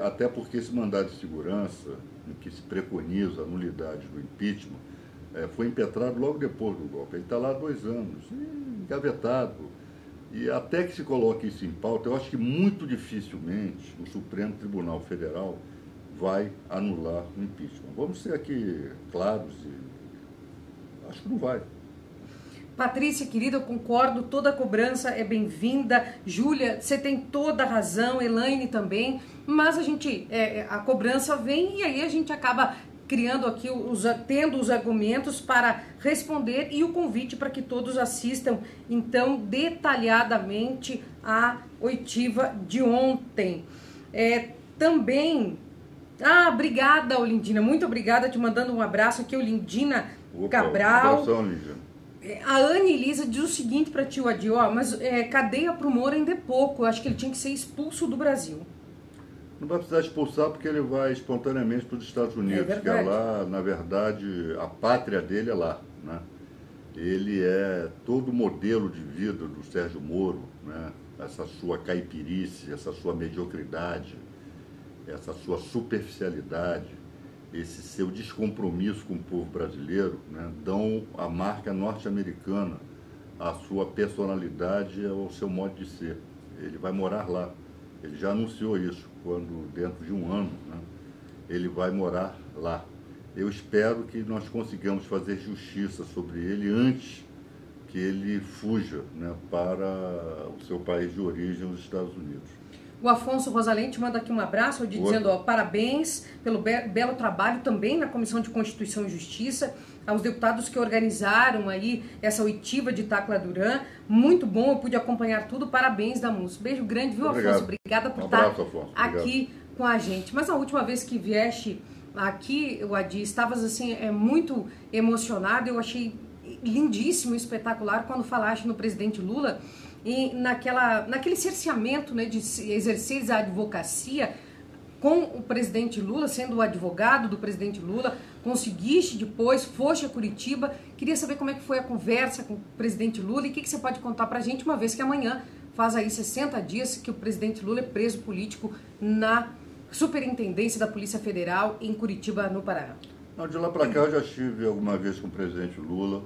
até porque esse mandado de segurança, em que se preconiza a nulidade do impeachment, foi impetrado logo depois do golpe. Ele está lá há 2 anos, engavetado. E até que se coloque isso em pauta, eu acho que muito dificilmente o Supremo Tribunal Federal vai anular o impeachment. Vamos ser aqui claros, acho que não vai. Patrícia, querida, eu concordo, toda a cobrança é bem-vinda. Júlia, você tem toda a razão, Elaine também, mas a cobrança vem e aí a gente acaba criando aqui, tendo os argumentos para responder e o convite para que todos assistam, então, detalhadamente a oitiva de ontem. Também, obrigada, Olindina, muito obrigada, te mandando um abraço aqui, Olindina Cabral. Um abração, Lígia. A Anne Elisa diz o seguinte para tio Adi, mas cadeia para o Moro ainda é pouco, eu acho que ele tinha que ser expulso do Brasil. Não vai precisar expulsar porque ele vai espontaneamente para os Estados Unidos, que é lá, na verdade, a pátria dele é lá, né? Ele é todo o modelo de vida do Sérgio Moro, né? Essa sua caipirice, essa sua mediocridade, essa sua superficialidade, esse seu descompromisso com o povo brasileiro, né, dão a marca norte-americana à sua personalidade e ao seu modo de ser. Ele vai morar lá. Ele já anunciou isso, quando dentro de 1 ano, né, ele vai morar lá. Eu espero que nós consigamos fazer justiça sobre ele antes que ele fuja, né, para o seu país de origem, os Estados Unidos. O Afonso Rosalente manda aqui um abraço, dizendo parabéns pelo belo trabalho também na Comissão de Constituição e Justiça, aos deputados que organizaram aí essa oitiva de Tacla Duran. Muito bom, eu pude acompanhar tudo. Parabéns, Damus. Beijo grande, viu, Afonso? Obrigada por estar aqui com a gente. Mas a última vez que vieste aqui, Adi, estavas assim, muito emocionado. Eu achei lindíssimo, espetacular, quando falaste no presidente Lula e naquele cerceamento, né, de exercer a advocacia com o presidente Lula, sendo o advogado do presidente Lula, conseguiste depois, foste a Curitiba. Queria saber como é que foi a conversa com o presidente Lula e o que você pode contar pra gente, uma vez que amanhã faz aí 60 dias que o presidente Lula é preso político na Superintendência da Polícia Federal em Curitiba, no Paraná. Não, de lá para cá eu já estive alguma vez com o presidente Lula.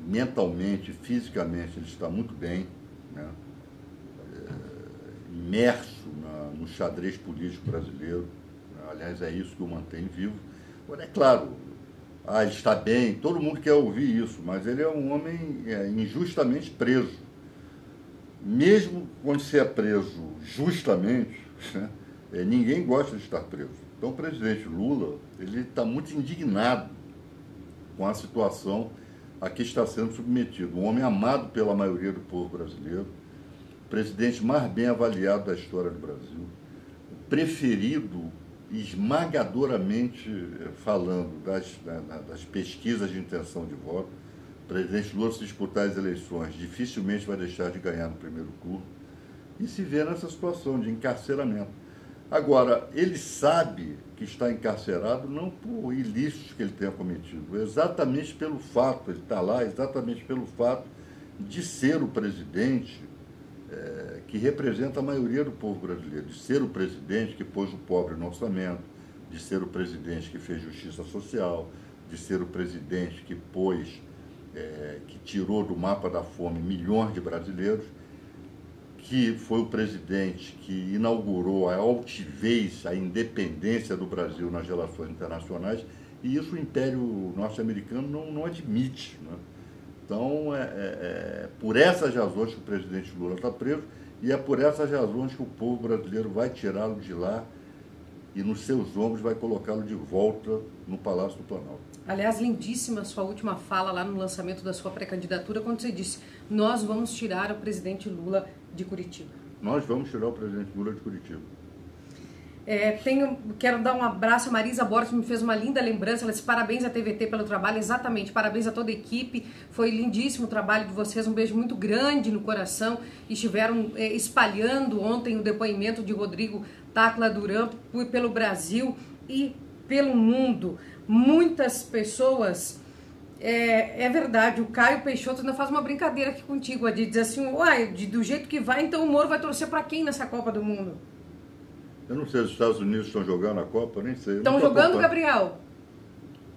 Mentalmente, fisicamente, ele está muito bem, né? Imerso no xadrez político brasileiro, né? Aliás, é isso que o mantém vivo. Agora, é claro, ele está bem, todo mundo quer ouvir isso, mas ele é um homem injustamente preso. Mesmo quando se é preso justamente, né? Ninguém gosta de estar preso. Então, o presidente Lula, ele está muito indignado com a situação a que está sendo submetido. Um homem amado pela maioria do povo brasileiro, o presidente mais bem avaliado da história do Brasil, preferido esmagadoramente falando das pesquisas de intenção de voto. O presidente Lula, se disputar as eleições, dificilmente vai deixar de ganhar no primeiro turno e se vê nessa situação de encarceramento. Agora, ele sabe que está encarcerado não por ilícitos que ele tenha cometido, exatamente pelo fato, ele está lá exatamente pelo fato de ser o presidente que representa a maioria do povo brasileiro, de ser o presidente que pôs o pobre no orçamento, de ser o presidente que fez justiça social, de ser o presidente que que tirou do mapa da fome milhões de brasileiros, que foi o presidente que inaugurou a altivez, a independência do Brasil nas relações internacionais, e isso o Império Norte-Americano não admite, né? Então, por essas razões que o presidente Lula está preso, e é por essas razões que o povo brasileiro vai tirá-lo de lá e nos seus ombros vai colocá-lo de volta no Palácio do Planalto. Aliás, lindíssima sua última fala lá no lançamento da sua pré-candidatura, quando você disse: nós vamos tirar o presidente Lula de Curitiba. Nós vamos tirar o presidente Lula de Curitiba. Quero dar um abraço a Marisa Borges, que me fez uma linda lembrança. Ela disse: parabéns à TVT pelo trabalho. Exatamente, parabéns a toda a equipe. Foi lindíssimo o trabalho de vocês. Um beijo muito grande no coração. Estiveram espalhando ontem o depoimento de Rodrigo Tacla Duran pelo Brasil e pelo mundo. Muitas pessoas... É verdade, o Caio Peixoto ainda faz uma brincadeira aqui contigo, Adi, diz assim: uai, do jeito que vai, então o Moro vai torcer para quem nessa Copa do Mundo? Eu não sei se os Estados Unidos estão jogando a Copa, eu nem sei. Estão jogando, Gabriel?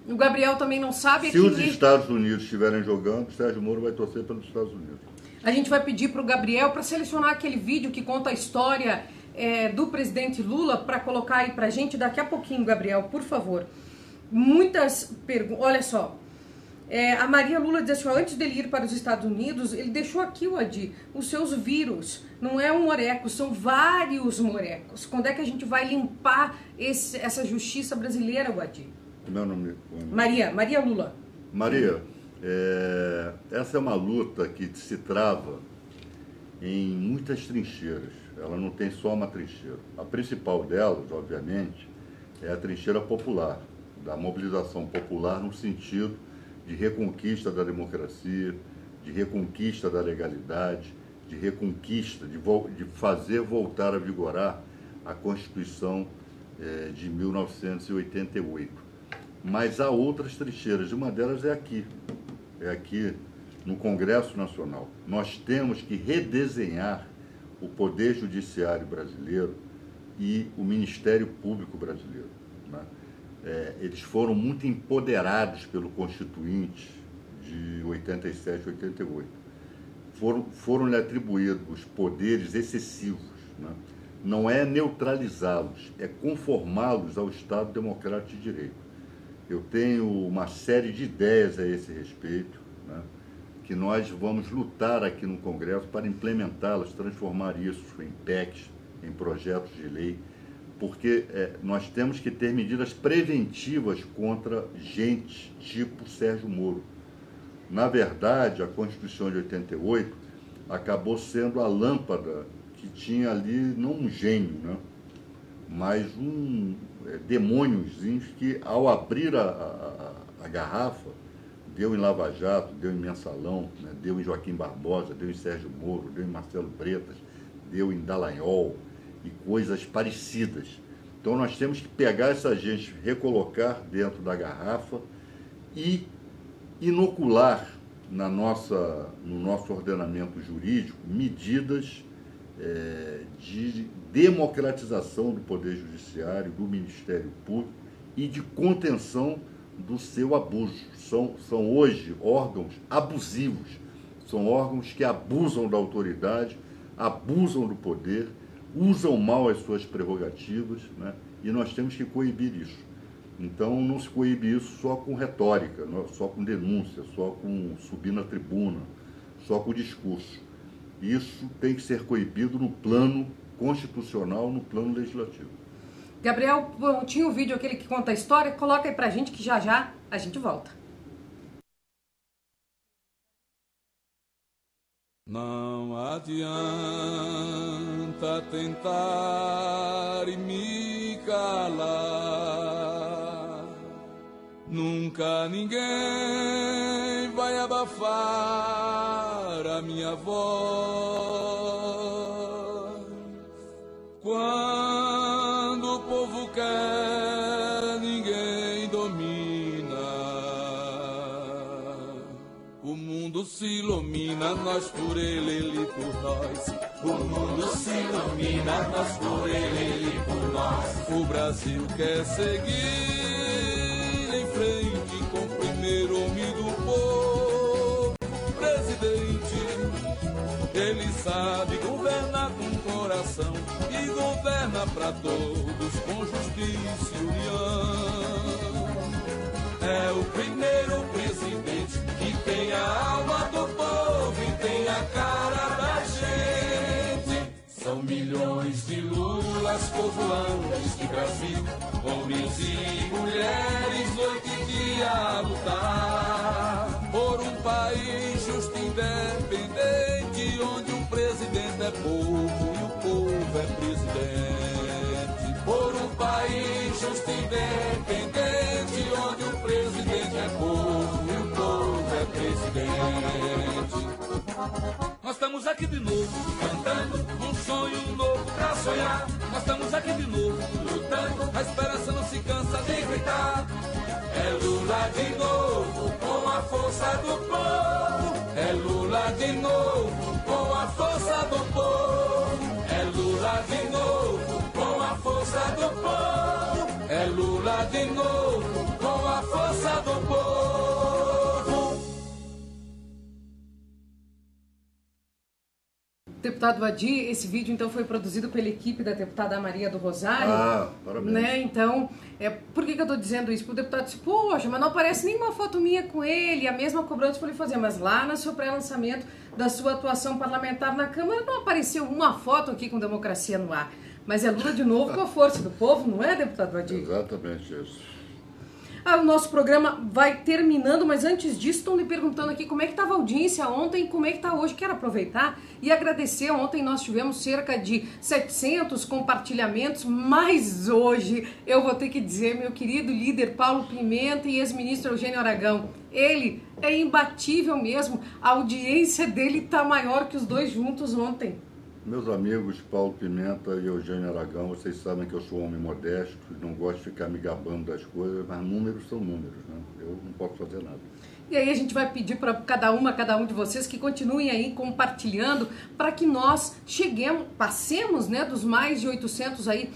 O Gabriel também não sabe. Se os Estados Unidos estiverem jogando, o Sérgio Moro vai torcer pelos Estados Unidos. A gente vai pedir para o Gabriel para selecionar aquele vídeo que conta a história do presidente Lula, para colocar aí para a gente daqui a pouquinho, Gabriel, por favor. Muitas perguntas. Olha só. A Maria Lula diz assim: antes dele ir para os Estados Unidos, ele deixou aqui, o Adi, os seus vírus. Não é um moreco, são vários morecos. Quando é que a gente vai limpar essa justiça brasileira, o Adi? Meu nome Maria Lula. Maria, essa é uma luta que se trava em muitas trincheiras. Ela não tem só uma trincheira. A principal delas, obviamente, é a trincheira popular, da mobilização popular no sentido de reconquista da democracia, de reconquista da legalidade, de reconquista, de fazer voltar a vigorar a Constituição de 1988. Mas há outras trincheiras, e uma delas é aqui no Congresso Nacional. Nós temos que redesenhar o Poder Judiciário brasileiro e o Ministério Público brasileiro, né? Eles foram muito empoderados pelo Constituinte de 87, 88. Foram-lhe atribuídos poderes excessivos, né? Não é neutralizá-los, é conformá-los ao Estado Democrático de Direito. Eu tenho uma série de ideias a esse respeito, né, que nós vamos lutar aqui no Congresso para implementá-las, transformar isso em PECs, em projetos de lei, porque nós temos que ter medidas preventivas contra gente tipo Sérgio Moro. Na verdade, a Constituição de 88 acabou sendo a lâmpada que tinha ali, não um gênio, né, mas demôniozinhos que, ao abrir a garrafa, deu em Lava Jato, deu em Mensalão, né, deu em Joaquim Barbosa, deu em Sérgio Moro, deu em Marcelo Bretas, deu em Dallagnol e coisas parecidas. Então nós temos que pegar essa gente, recolocar dentro da garrafa e inocular no nosso ordenamento jurídico medidas de democratização do Poder Judiciário, do Ministério Público e de contenção do seu abuso. São hoje órgãos abusivos, são órgãos que abusam da autoridade, abusam do poder, usam mal as suas prerrogativas, né? E nós temos que coibir isso. Então não se coíbe isso só com retórica, só com denúncia, só com subir na tribuna, só com discurso. Isso tem que ser coibido no plano constitucional, no plano legislativo. Gabriel, tinha um vídeo aquele que conta a história, coloca aí pra gente que já já a gente volta. Não adianta tentar me calar, nunca ninguém vai abafar a minha voz. Quando o povo quer, ninguém domina. O mundo se ilumina, nós por ele, ele por nós. O mundo se ilumina, nós por ele, ele por nós. O Brasil quer seguir em frente com o primeiro homem do povo, presidente. Ele sabe governar com coração e governa pra todos com justiça e união. É o primeiro presidente que tem a alma do povo e tem a cara da gente. São milhões de Lulas povoando este Brasil, homens e mulheres, noite e dia a lutar por um país justo e independente, onde o presidente é povo e o povo é presidente. Por um país justo e independente, onde o presidente é povo e o povo é presidente. Nós estamos aqui de novo, cantando um sonho novo pra sonhar. Nós estamos aqui de novo, lutando, a esperança não se cansa de gritar. É Lula de novo, com a força do povo. É Lula de novo, com a força do povo. É Lula de novo, com a força do povo. É Lula de novo, com a força do povo. Deputado Adi, esse vídeo então foi produzido pela equipe da deputada Maria do Rosário. Ah, parabéns. Né? Então, por que eu estou dizendo isso? O deputado disse, poxa, mas não aparece nenhuma foto minha com ele, a mesma cobrança para ele fazer, mas lá no seu pré-lançamento da sua atuação parlamentar na Câmara não apareceu uma foto aqui com Democracia no Ar. Mas é Lula de novo com a força do povo, não é, deputado Adi? Exatamente isso. O nosso programa vai terminando, mas antes disso estão me perguntando aqui como é que estava a audiência ontem e como é que está hoje. Quero aproveitar e agradecer. Ontem nós tivemos cerca de 700 compartilhamentos, mas hoje eu vou ter que dizer, meu querido líder Paulo Pimenta e ex-ministro Eugênio Aragão, ele é imbatível mesmo. A audiência dele está maior que os dois juntos ontem. Meus amigos Paulo Pimenta e Eugênio Aragão, vocês sabem que eu sou um homem modesto, não gosto de ficar me gabando das coisas, mas números são números, né? Eu não posso fazer nada. E aí a gente vai pedir para cada um de vocês que continuem aí compartilhando para que nós passemos, né, dos mais de 800 aí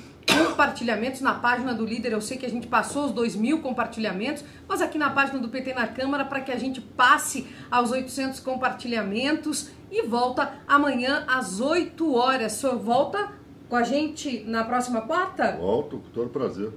compartilhamentos na página do líder. Eu sei que a gente passou os 2.000 compartilhamentos, mas aqui na página do PT na Câmara, para que a gente passe aos 800 compartilhamentos e volta amanhã às 8 horas. O senhor volta com a gente na próxima quarta? Volto, com todo prazer.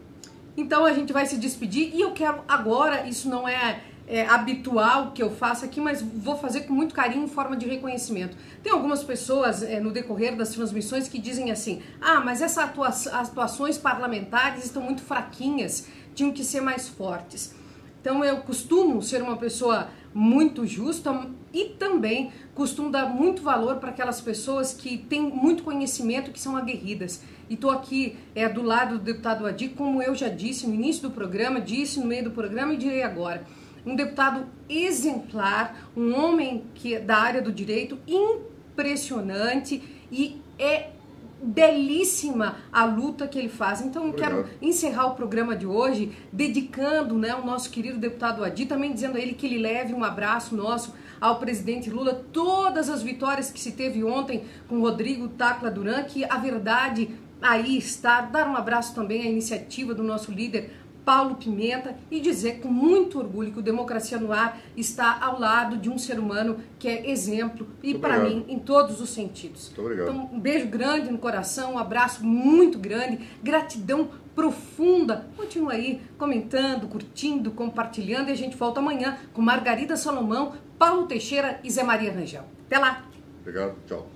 Então a gente vai se despedir e eu quero agora, isso não é habitual que eu faça aqui, mas vou fazer com muito carinho em forma de reconhecimento. Tem algumas pessoas no decorrer das transmissões que dizem assim, mas essas atuações parlamentares estão muito fraquinhas, tinham que ser mais fortes. Então eu costumo ser uma pessoa muito justa e também costumo dar muito valor para aquelas pessoas que têm muito conhecimento, que são aguerridas. E estou aqui do lado do deputado Adi, como eu já disse no início do programa, disse no meio do programa e direi agora. Um deputado exemplar, um homem da área do direito, impressionante, e é belíssima a luta que ele faz. Então eu quero encerrar o programa de hoje dedicando, né, ao nosso querido deputado Adi, também dizendo a ele que ele leve um abraço nosso ao presidente Lula, todas as vitórias que se teve ontem com Rodrigo Tacla Duran, que a verdade aí está, dar um abraço também à iniciativa do nosso líder Paulo Pimenta e dizer com muito orgulho que o Democracia no Ar está ao lado de um ser humano que é exemplo e para mim em todos os sentidos. Muito obrigado. Então um beijo grande no coração, um abraço muito grande, gratidão profunda. Continua aí comentando, curtindo, compartilhando e a gente volta amanhã com Margarida Salomão, Paulo Teixeira e Zé Maria Rangel. Até lá! Obrigado, tchau.